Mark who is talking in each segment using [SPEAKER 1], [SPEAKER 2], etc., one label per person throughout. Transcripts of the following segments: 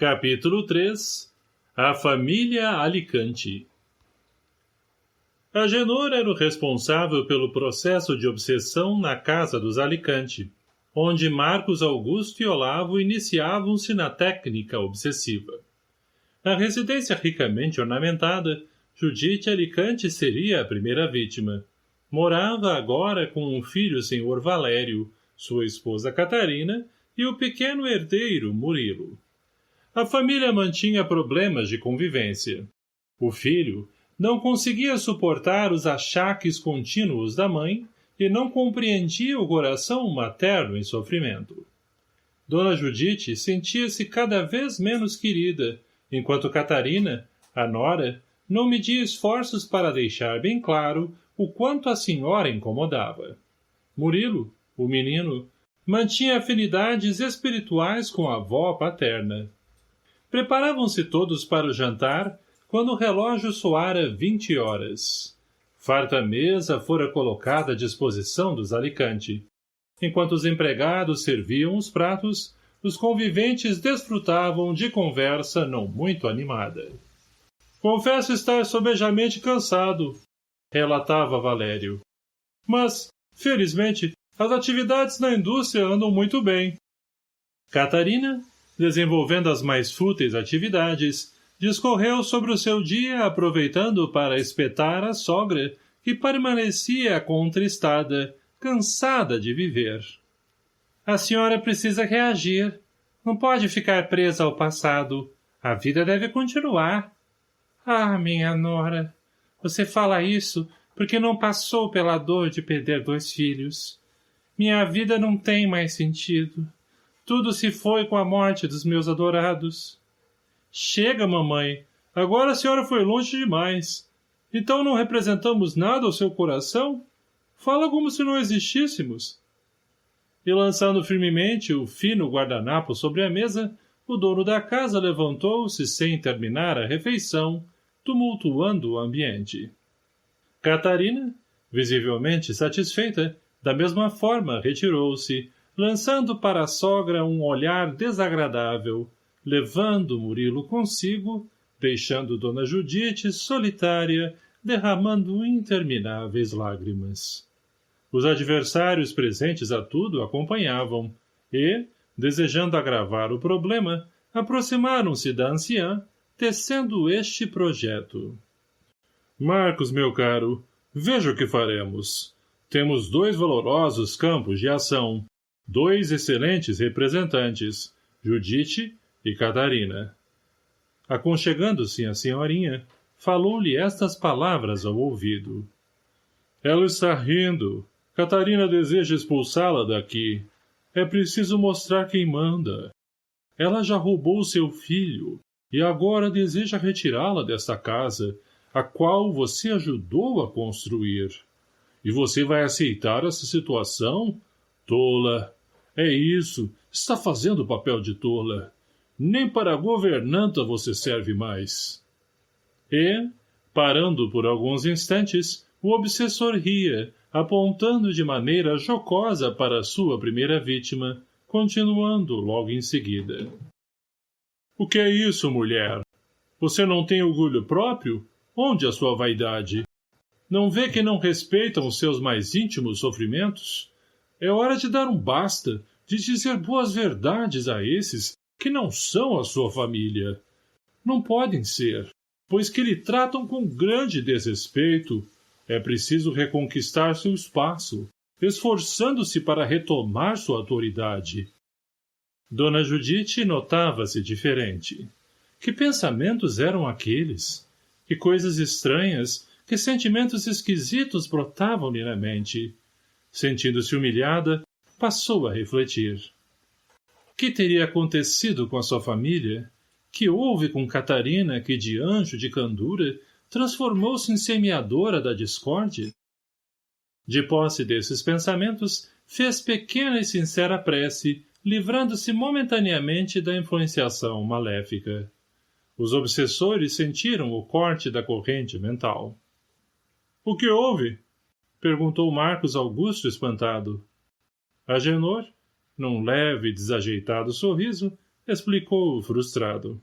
[SPEAKER 1] Capítulo 3. A família Alicante. Agenor era o responsável pelo processo de obsessão na casa dos Alicante, onde Marcos Augusto e Olavo iniciavam-se na técnica obsessiva. Na residência ricamente ornamentada, Judite Alicante seria a primeira vítima. Morava agora com um filho, o senhor Valério, sua esposa Catarina e o pequeno herdeiro Murilo. A família mantinha problemas de convivência. O filho não conseguia suportar os achaques contínuos da mãe e não compreendia o coração materno em sofrimento. Dona Judite sentia-se cada vez menos querida, enquanto Catarina, a nora, não media esforços para deixar bem claro o quanto a senhora incomodava. Murilo, o menino, mantinha afinidades espirituais com a avó paterna. Preparavam-se todos para o jantar, quando o relógio soara 20 horas. Farta mesa fora colocada à disposição dos Alicante. Enquanto os empregados serviam os pratos, os conviventes desfrutavam de conversa não muito animada. Confesso estar sobejamente cansado, relatava Valério. Mas, felizmente, as atividades na indústria andam muito bem. Catarina, desenvolvendo as mais fúteis atividades, discorreu sobre o seu dia, aproveitando para espetar a sogra, que permanecia contristada, cansada de viver. A senhora precisa reagir. Não pode ficar presa ao passado. A vida deve continuar. Ah, minha nora, você fala isso porque não passou pela dor de perder 2 filhos. Minha vida não tem mais sentido. Tudo se foi com a morte dos meus adorados. Chega, mamãe. Agora a senhora foi longe demais. Então não representamos nada ao seu coração? Fala como se não existíssemos. E lançando firmemente o fino guardanapo sobre a mesa, o dono da casa levantou-se sem terminar a refeição, tumultuando o ambiente. Catarina, visivelmente satisfeita, da mesma forma retirou-se, lançando para a sogra um olhar desagradável, levando Murilo consigo, deixando Dona Judite solitária, derramando intermináveis lágrimas. Os adversários presentes a tudo acompanhavam e, desejando agravar o problema, aproximaram-se da anciã, tecendo este projeto. Marcos, meu caro, veja o que faremos. Temos 2 valorosos campos de ação, 2 excelentes representantes, Judite e Catarina. Aconchegando-se a senhorinha, falou-lhe estas palavras ao ouvido. Ela está rindo. Catarina deseja expulsá-la daqui. É preciso mostrar quem manda. Ela já roubou seu filho e agora deseja retirá-la desta casa, a qual você ajudou a construir. E você vai aceitar essa situação? Tola! É isso, está fazendo o papel de tola. Nem para governanta você serve mais. E, parando por alguns instantes, o obsessor ria, apontando de maneira jocosa para sua primeira vítima, continuando logo em seguida. O que é isso, mulher? Você não tem orgulho próprio? Onde a sua vaidade? Não vê que não respeitam os seus mais íntimos sofrimentos? É hora de dar um basta, de dizer boas verdades a esses que não são a sua família. Não podem ser, pois que lhe tratam com grande desrespeito. É preciso reconquistar seu espaço, esforçando-se para retomar sua autoridade. Dona Judite notava-se diferente. Que pensamentos eram aqueles? Que coisas estranhas, que sentimentos esquisitos brotavam-lhe na mente. Sentindo-se humilhada, passou a refletir. O que teria acontecido com a sua família? Que houve com Catarina que, de anjo de candura, transformou-se em semeadora da discórdia? De posse desses pensamentos, fez pequena e sincera prece, livrando-se momentaneamente da influenciação maléfica. Os obsessores sentiram o corte da corrente mental. — O que houve? — perguntou Marcos Augusto espantado. Agenor, num leve e desajeitado sorriso, explicou frustrado.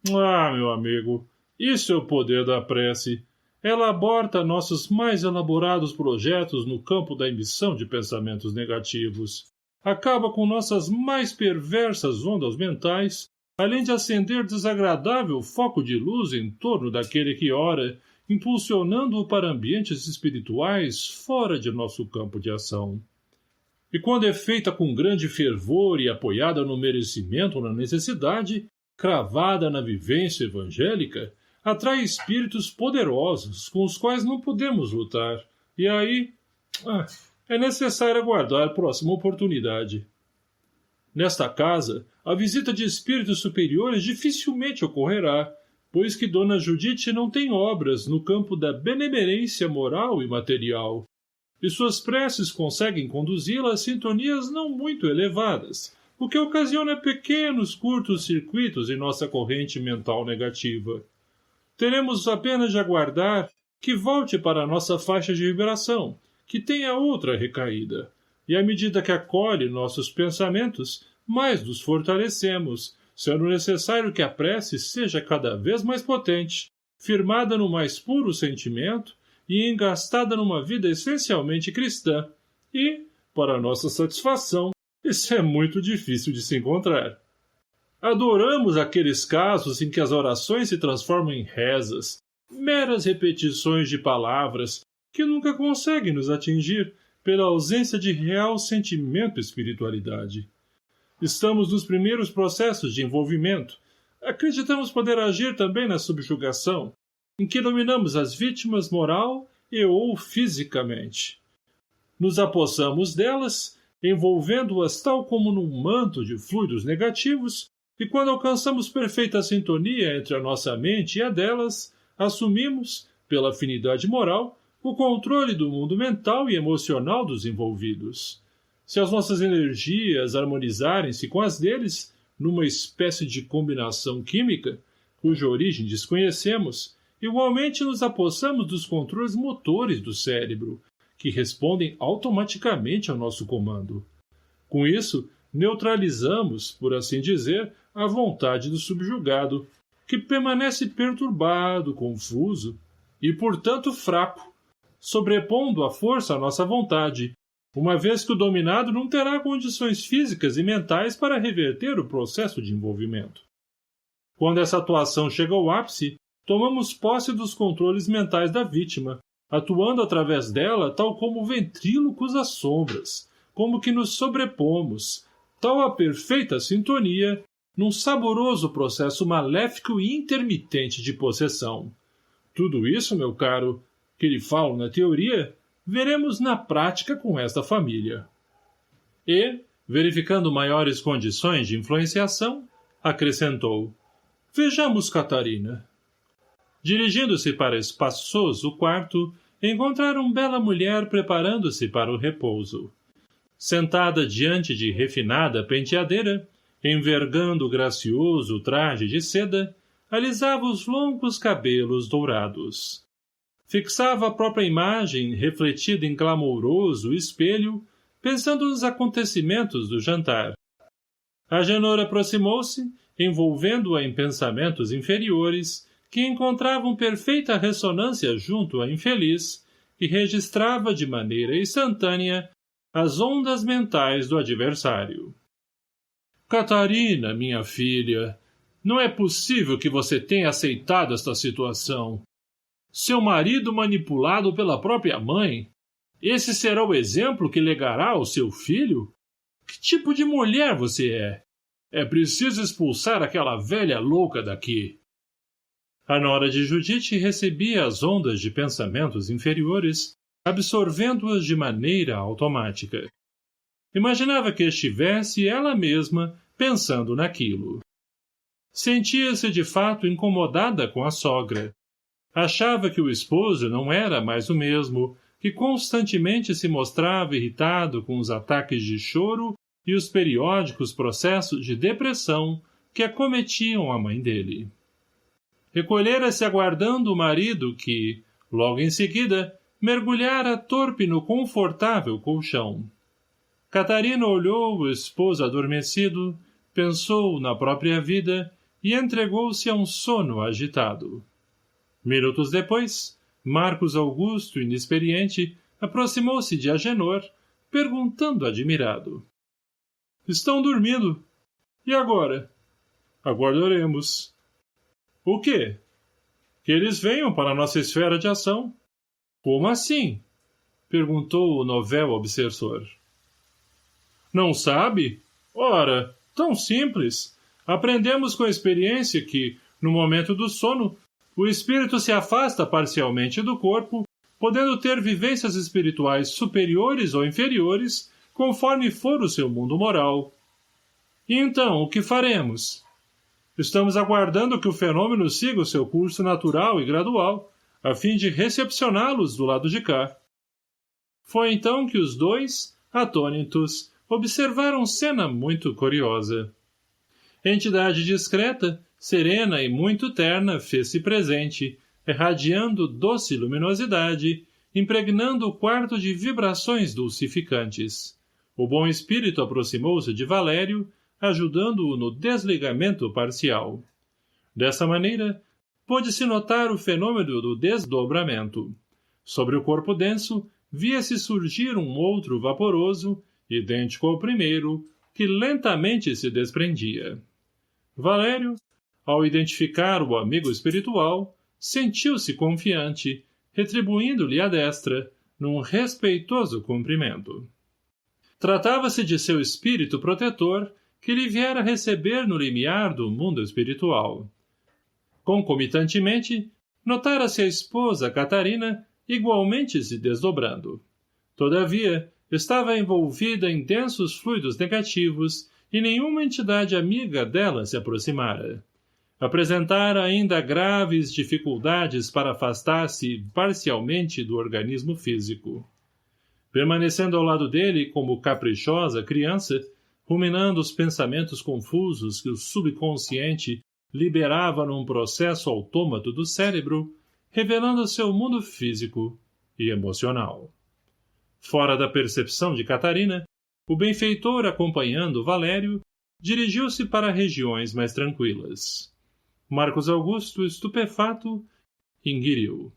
[SPEAKER 1] Ah, meu amigo, isso é o poder da prece. Ela aborta nossos mais elaborados projetos no campo da emissão de pensamentos negativos. Acaba com nossas mais perversas ondas mentais, além de acender desagradável foco de luz em torno daquele que ora, impulsionando-o para ambientes espirituais fora de nosso campo de ação. E quando é feita com grande fervor e apoiada no merecimento ou na necessidade, cravada na vivência evangélica, atrai espíritos poderosos com os quais não podemos lutar. E aí, é necessário aguardar a próxima oportunidade. Nesta casa, a visita de espíritos superiores dificilmente ocorrerá, pois que Dona Judite não tem obras no campo da benemerência moral e material, e suas preces conseguem conduzi-la a sintonias não muito elevadas, o que ocasiona pequenos curtos-circuitos em nossa corrente mental negativa. Teremos apenas de aguardar que volte para a nossa faixa de vibração, que tenha outra recaída, e à medida que acolhe nossos pensamentos, mais nos fortalecemos, sendo necessário que a prece seja cada vez mais potente, firmada no mais puro sentimento e engastada numa vida essencialmente cristã. E, para nossa satisfação, isso é muito difícil de se encontrar. Adoramos aqueles casos em que as orações se transformam em rezas, meras repetições de palavras que nunca conseguem nos atingir pela ausência de real sentimento e espiritualidade. Estamos nos primeiros processos de envolvimento. Acreditamos poder agir também na subjugação, em que dominamos as vítimas moral e ou fisicamente. Nos apossamos delas, envolvendo-as tal como num manto de fluidos negativos, e quando alcançamos perfeita sintonia entre a nossa mente e a delas, assumimos, pela afinidade moral, o controle do mundo mental e emocional dos envolvidos. Se as nossas energias harmonizarem-se com as deles, numa espécie de combinação química, cuja origem desconhecemos, igualmente nos apossamos dos controles motores do cérebro, que respondem automaticamente ao nosso comando. Com isso, neutralizamos, por assim dizer, a vontade do subjugado, que permanece perturbado, confuso e, portanto, fraco, sobrepondo a força à nossa vontade, uma vez que o dominado não terá condições físicas e mentais para reverter o processo de envolvimento. Quando essa atuação chega ao ápice, tomamos posse dos controles mentais da vítima, atuando através dela tal como ventrílocos às sombras, como que nos sobrepomos, tal a perfeita sintonia, num saboroso processo maléfico e intermitente de possessão. Tudo isso, meu caro, que lhe falo na teoria, veremos na prática com esta família. E, verificando maiores condições de influenciação, acrescentou: Vejamos Catarina. Dirigindo-se para espaçoso quarto, encontraram bela mulher preparando-se para o repouso. Sentada diante de refinada penteadeira, envergando o gracioso traje de seda, alisava os longos cabelos dourados. Fixava a própria imagem refletida em clamoroso espelho, pensando nos acontecimentos do jantar. Agenor aproximou-se, envolvendo-a em pensamentos inferiores, que encontravam perfeita ressonância junto à infeliz, e registrava de maneira instantânea as ondas mentais do adversário. Catarina, minha filha, não é possível que você tenha aceitado esta situação. Seu marido manipulado pela própria mãe? Esse será o exemplo que legará ao seu filho? Que tipo de mulher você é? É preciso expulsar aquela velha louca daqui. A nora de Judite recebia as ondas de pensamentos inferiores, absorvendo-as de maneira automática. Imaginava que estivesse ela mesma pensando naquilo. Sentia-se de fato incomodada com a sogra. Achava que o esposo não era mais o mesmo, que constantemente se mostrava irritado com os ataques de choro e os periódicos processos de depressão que acometiam a mãe dele. Recolhera-se aguardando o marido que, logo em seguida, mergulhara torpe no confortável colchão. Catarina olhou o esposo adormecido, pensou na própria vida e entregou-se a um sono agitado. Minutos depois, Marcos Augusto, inexperiente, aproximou-se de Agenor, perguntando admirado. — Estão dormindo. E agora? — Aguardaremos. — O quê? — Que eles venham para a nossa esfera de ação. — Como assim? — perguntou o novel obsessor. — Não sabe? Ora, tão simples. Aprendemos com a experiência que, no momento do sono, o espírito se afasta parcialmente do corpo, podendo ter vivências espirituais superiores ou inferiores, conforme for o seu mundo moral. E então, o que faremos? Estamos aguardando que o fenômeno siga o seu curso natural e gradual, a fim de recepcioná-los do lado de cá. Foi então que os dois, atônitos, observaram cena muito curiosa. Entidade discreta, serena e muito terna fez-se presente, irradiando doce luminosidade, impregnando o quarto de vibrações dulcificantes. O bom espírito aproximou-se de Valério, ajudando-o no desligamento parcial. Dessa maneira, pôde-se notar o fenômeno do desdobramento. Sobre o corpo denso, via-se surgir um outro vaporoso, idêntico ao primeiro, que lentamente se desprendia. Valério, ao identificar o amigo espiritual, sentiu-se confiante, retribuindo-lhe a destra, num respeitoso cumprimento. Tratava-se de seu espírito protetor, que lhe viera receber no limiar do mundo espiritual. Concomitantemente, notara-se a esposa Catarina igualmente se desdobrando. Todavia, estava envolvida em densos fluidos negativos e nenhuma entidade amiga dela se aproximara. Apresentara ainda graves dificuldades para afastar-se parcialmente do organismo físico. Permanecendo ao lado dele como caprichosa criança, ruminando os pensamentos confusos que o subconsciente liberava num processo autômato do cérebro, revelando seu mundo físico e emocional. Fora da percepção de Catarina, o benfeitor, acompanhando Valério, dirigiu-se para regiões mais tranquilas. Marcos Augusto, estupefato, inquiriu.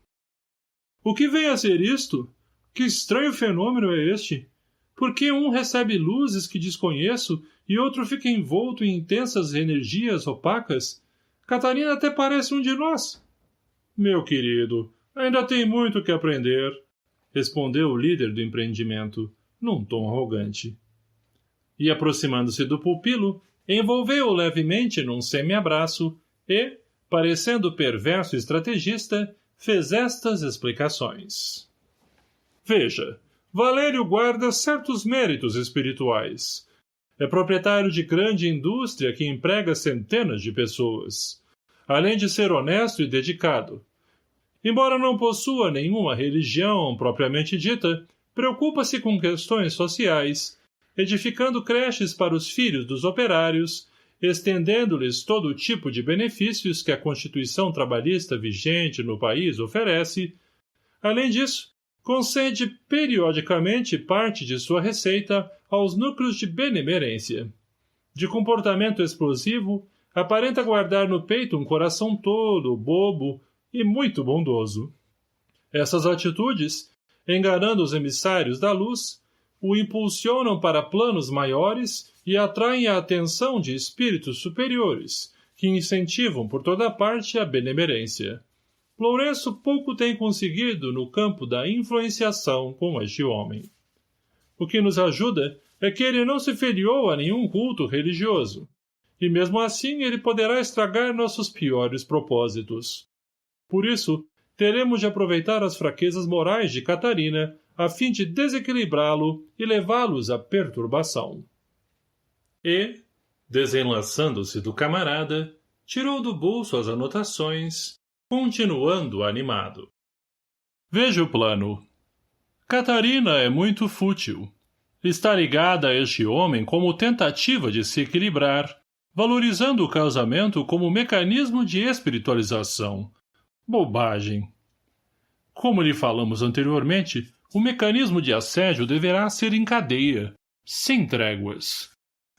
[SPEAKER 1] — O que vem a ser isto? Que estranho fenômeno é este? Por que um recebe luzes que desconheço e outro fica envolto em intensas energias opacas? Catarina até parece um de nós. — Meu querido, ainda tem muito que aprender, respondeu o líder do empreendimento, num tom arrogante. E, aproximando-se do pupilo, envolveu-o levemente num semi-abraço e, parecendo perverso estrategista, fez estas explicações. Veja, Valério guarda certos méritos espirituais. É proprietário de grande indústria que emprega centenas de pessoas, além de ser honesto e dedicado. Embora não possua nenhuma religião propriamente dita, preocupa-se com questões sociais, edificando creches para os filhos dos operários, estendendo-lhes todo tipo de benefícios que a Constituição trabalhista vigente no país oferece. Além disso, concede periodicamente parte de sua receita aos núcleos de benemerência. De comportamento explosivo, aparenta guardar no peito um coração todo, bobo e muito bondoso. Essas atitudes, enganando os emissários da luz, o impulsionam para planos maiores e atraem a atenção de espíritos superiores, que incentivam por toda parte a benemerência. Lourenço pouco tem conseguido no campo da influenciação com este homem. O que nos ajuda é que ele não se filiou a nenhum culto religioso, e mesmo assim ele poderá estragar nossos piores propósitos. Por isso, teremos de aproveitar as fraquezas morais de Catarina a fim de desequilibrá-lo e levá-los à perturbação. E, desenlaçando-se do camarada, tirou do bolso as anotações, continuando animado. Veja o plano. Catarina é muito fútil. Está ligada a este homem como tentativa de se equilibrar, valorizando o casamento como mecanismo de espiritualização. Bobagem. Como lhe falamos anteriormente, o mecanismo de assédio deverá ser em cadeia, sem tréguas.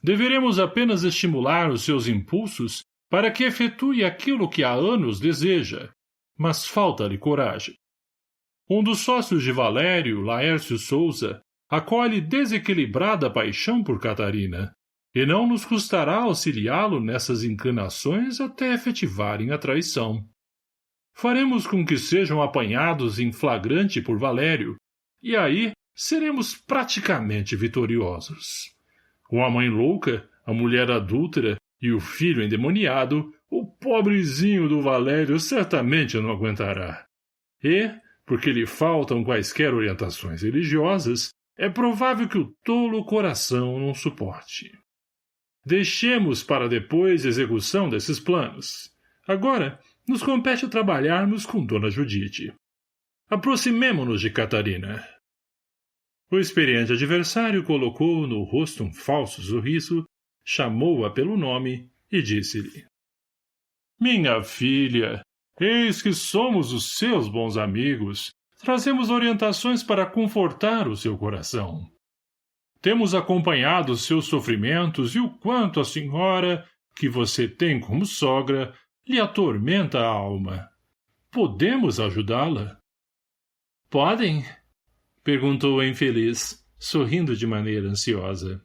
[SPEAKER 1] Deveremos apenas estimular os seus impulsos para que efetue aquilo que há anos deseja, mas falta-lhe coragem. Um dos sócios de Valério, Laércio Souza, acolhe desequilibrada paixão por Catarina, e não nos custará auxiliá-lo nessas inclinações até efetivarem a traição. Faremos com que sejam apanhados em flagrante por Valério, e aí seremos praticamente vitoriosos. Com a mãe louca, a mulher adúltera e o filho endemoniado, o pobrezinho do Valério certamente não aguentará. E, porque lhe faltam quaisquer orientações religiosas, é provável que o tolo coração não suporte. Deixemos para depois a execução desses planos. Agora, nos compete trabalharmos com Dona Judite. Aproximemo-nos de Catarina. O experiente adversário colocou no rosto um falso sorriso, chamou-a pelo nome e disse-lhe: Minha filha, eis que somos os seus bons amigos. Trazemos orientações para confortar o seu coração. Temos acompanhado os seus sofrimentos e o quanto a senhora, que você tem como sogra, lhe atormenta a alma. Podemos ajudá-la? Podem? Perguntou a infeliz, sorrindo de maneira ansiosa.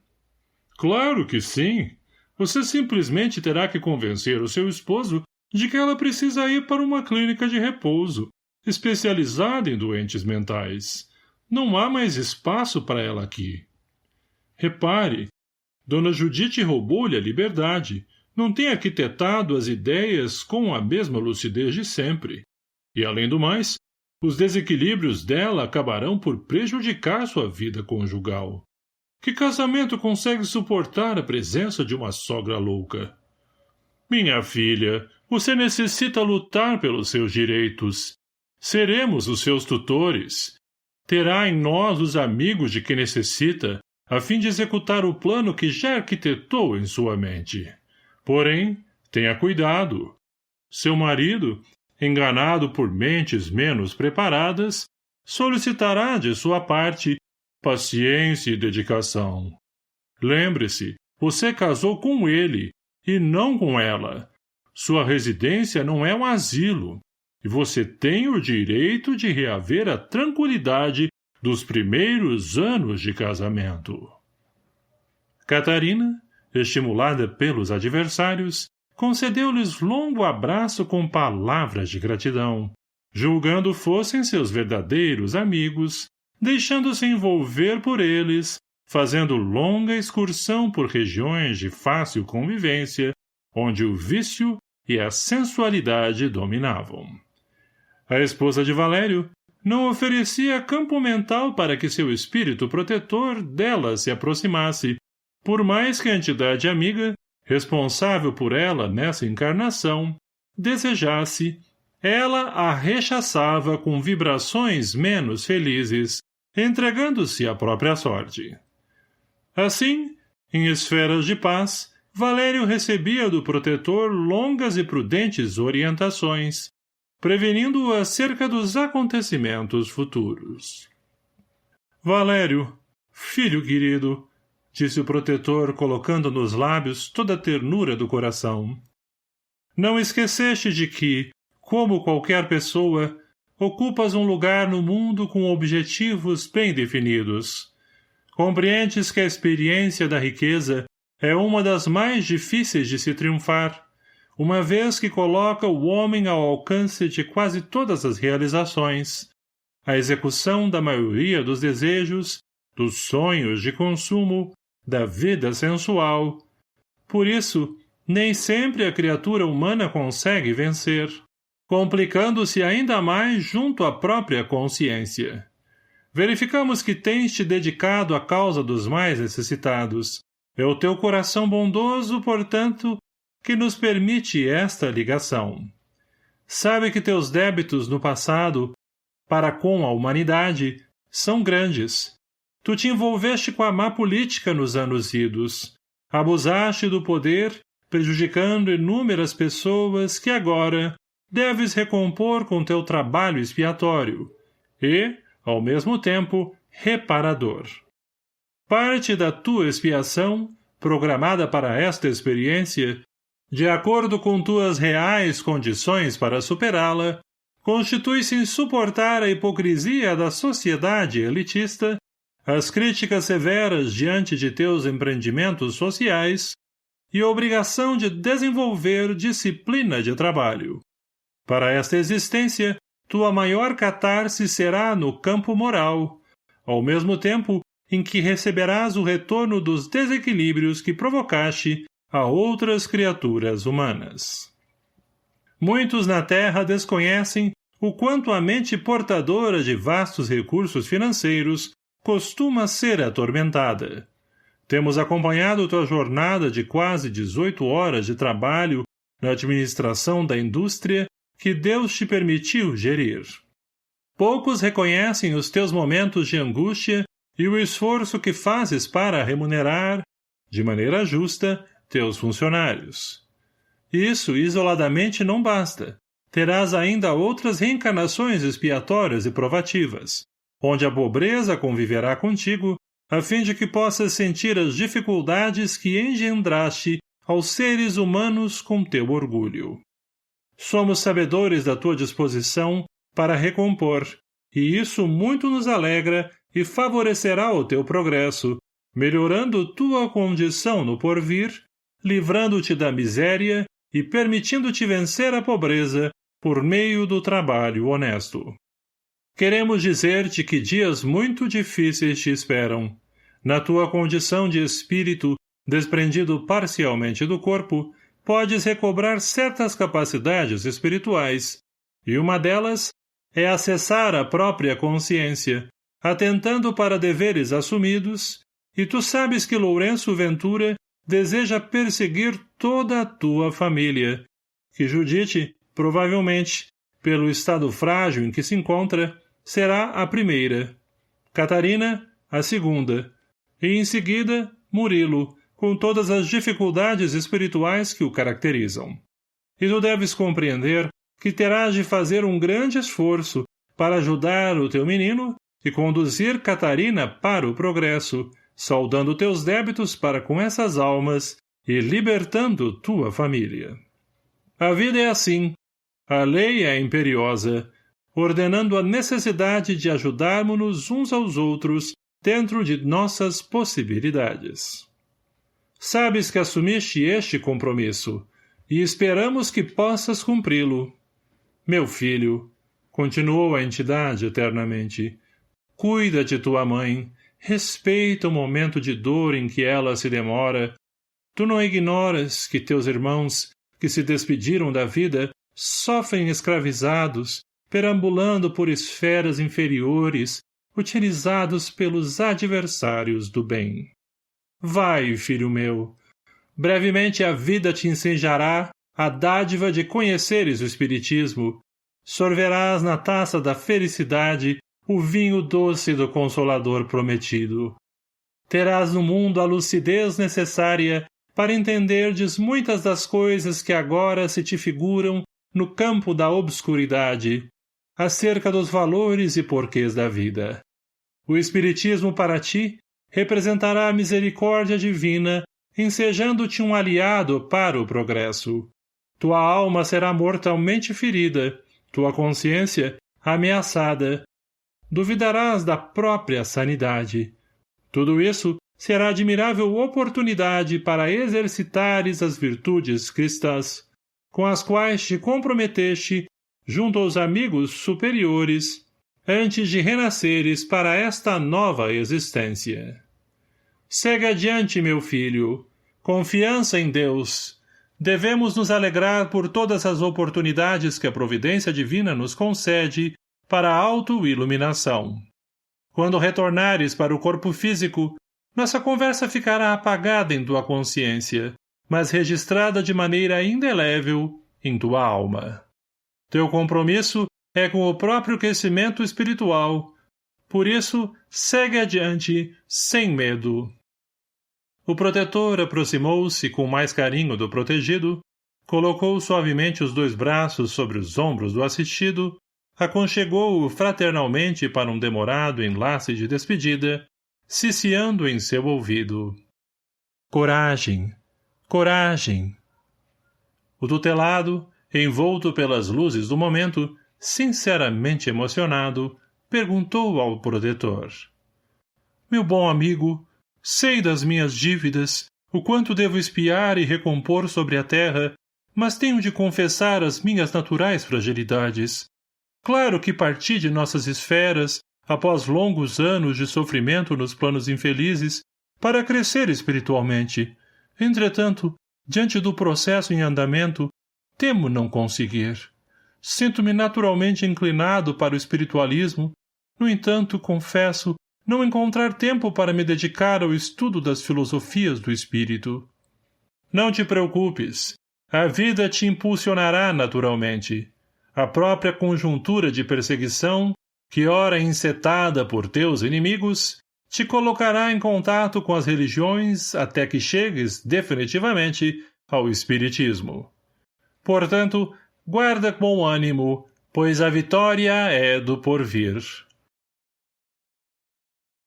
[SPEAKER 1] Claro que sim. Você simplesmente terá que convencer o seu esposo de que ela precisa ir para uma clínica de repouso, especializada em doentes mentais. Não há mais espaço para ela aqui. Repare, Dona Judite roubou-lhe a liberdade, não tem arquitetado as ideias com a mesma lucidez de sempre. E, além do mais, os desequilíbrios dela acabarão por prejudicar sua vida conjugal. Que casamento consegue suportar a presença de uma sogra louca? Minha filha, você necessita lutar pelos seus direitos. Seremos os seus tutores. Terá em nós os amigos de que necessita, a fim de executar o plano que já arquitetou em sua mente. Porém, tenha cuidado. Seu marido, enganado por mentes menos preparadas, solicitará de sua parte paciência e dedicação. Lembre-se, você casou com ele, e não com ela. Sua residência não é um asilo, e você tem o direito de reaver a tranquilidade dos primeiros anos de casamento. Catarina, estimulada pelos adversários, concedeu-lhes longo abraço com palavras de gratidão, julgando fossem seus verdadeiros amigos, deixando-se envolver por eles, fazendo longa excursão por regiões de fácil convivência, onde o vício e a sensualidade dominavam. A esposa de Valério não oferecia campo mental para que seu espírito protetor dela se aproximasse, por mais que a entidade amiga, responsável por ela nessa encarnação, desejasse, ela a rechaçava com vibrações menos felizes, entregando-se à própria sorte. Assim, em esferas de paz, Valério recebia do protetor longas e prudentes orientações, prevenindo-o acerca dos acontecimentos futuros. Valério, filho querido, disse o protetor colocando nos lábios toda a ternura do coração. Não esqueceste de que, como qualquer pessoa, ocupas um lugar no mundo com objetivos bem definidos. Compreendes que a experiência da riqueza é uma das mais difíceis de se triunfar, uma vez que coloca o homem ao alcance de quase todas as realizações, a execução da maioria dos desejos, dos sonhos de consumo, da vida sensual. Por isso, nem sempre a criatura humana consegue vencer, complicando-se ainda mais junto à própria consciência. Verificamos que tens te dedicado à causa dos mais necessitados. É o teu coração bondoso, portanto, que nos permite esta ligação. Sabe que teus débitos no passado, para com a humanidade, são grandes. Tu te envolveste com a má política nos anos idos. Abusaste do poder, prejudicando inúmeras pessoas que agora deves recompor com teu trabalho expiatório e, ao mesmo tempo, reparador. Parte da tua expiação programada para esta experiência, de acordo com tuas reais condições para superá-la, constitui-se em suportar a hipocrisia da sociedade elitista, as críticas severas diante de teus empreendimentos sociais e a obrigação de desenvolver disciplina de trabalho. Para esta existência, tua maior catarse será no campo moral, ao mesmo tempo em que receberás o retorno dos desequilíbrios que provocaste a outras criaturas humanas. Muitos na Terra desconhecem o quanto a mente portadora de vastos recursos financeiros costuma ser atormentada. Temos acompanhado tua jornada de quase 18 horas de trabalho na administração da indústria que Deus te permitiu gerir. Poucos reconhecem os teus momentos de angústia e o esforço que fazes para remunerar, de maneira justa, teus funcionários. Isso isoladamente não basta. Terás ainda outras reencarnações expiatórias e provativas, onde a pobreza conviverá contigo, a fim de que possas sentir as dificuldades que engendraste aos seres humanos com teu orgulho. Somos sabedores da tua disposição para recompor, e isso muito nos alegra e favorecerá o teu progresso, melhorando tua condição no porvir, livrando-te da miséria e permitindo-te vencer a pobreza por meio do trabalho honesto. Queremos dizer-te que dias muito difíceis te esperam. Na tua condição de espírito, desprendido parcialmente do corpo, podes recobrar certas capacidades espirituais, e uma delas é acessar a própria consciência, atentando para deveres assumidos, e tu sabes que Lourenço Ventura deseja perseguir toda a tua família, que Judite, provavelmente, pelo estado frágil em que se encontra, será a primeira, Catarina, a segunda, e em seguida, Murilo, com todas as dificuldades espirituais que o caracterizam. E tu deves compreender que terás de fazer um grande esforço para ajudar o teu menino e conduzir Catarina para o progresso, saldando teus débitos para com essas almas e libertando tua família. A vida é assim. A lei é imperiosa, ordenando a necessidade de ajudarmos-nos uns aos outros dentro de nossas possibilidades. Sabes que assumiste este compromisso, e esperamos que possas cumpri-lo. Meu filho, continuou a entidade eternamente, cuida de tua mãe, respeita o momento de dor em que ela se demora. Tu não ignoras que teus irmãos, que se despediram da vida, sofrem escravizados, perambulando por esferas inferiores, utilizados pelos adversários do bem. Vai, filho meu. Brevemente a vida te ensejará a dádiva de conheceres o Espiritismo. Sorverás na taça da felicidade o vinho doce do Consolador prometido. Terás no mundo a lucidez necessária para entenderdes muitas das coisas que agora se te figuram no campo da obscuridade, acerca dos valores e porquês da vida. O Espiritismo para ti representará a misericórdia divina, ensejando-te um aliado para o progresso. Tua alma será mortalmente ferida, tua consciência ameaçada. Duvidarás da própria sanidade. Tudo isso será admirável oportunidade para exercitares as virtudes cristãs, com as quais te comprometeste junto aos amigos superiores, antes de renasceres para esta nova existência. Segue adiante, meu filho. Confiança em Deus. Devemos nos alegrar por todas as oportunidades que a providência divina nos concede para a autoiluminação. Quando retornares para o corpo físico, nossa conversa ficará apagada em tua consciência, mas registrada de maneira indelével em tua alma. Teu compromisso é com o próprio crescimento espiritual. Por isso, segue adiante, sem medo. O protetor aproximou-se com mais carinho do protegido, colocou suavemente os 2 braços sobre os ombros do assistido, aconchegou-o fraternalmente para um demorado enlace de despedida, ciciando em seu ouvido. Coragem! Coragem! O tutelado, envolto pelas luzes do momento, sinceramente emocionado, perguntou ao protetor. Meu bom amigo, sei das minhas dívidas, o quanto devo expiar e recompor sobre a terra, mas tenho de confessar as minhas naturais fragilidades. Claro que parti de nossas esferas, após longos anos de sofrimento nos planos infelizes, para crescer espiritualmente. Entretanto, diante do processo em andamento, temo não conseguir. Sinto-me naturalmente inclinado para o espiritualismo, no entanto, confesso, não encontrar tempo para me dedicar ao estudo das filosofias do espírito. Não te preocupes. A vida te impulsionará naturalmente. A própria conjuntura de perseguição, que ora encetada por teus inimigos, te colocará em contato com as religiões até que chegues, definitivamente, ao espiritismo. Portanto, guarda bom ânimo, pois a vitória é do porvir.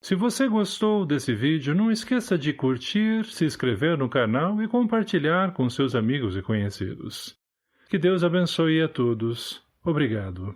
[SPEAKER 1] Se você gostou desse vídeo, não esqueça de curtir, se inscrever no canal e compartilhar com seus amigos e conhecidos. Que Deus abençoe a todos. Obrigado.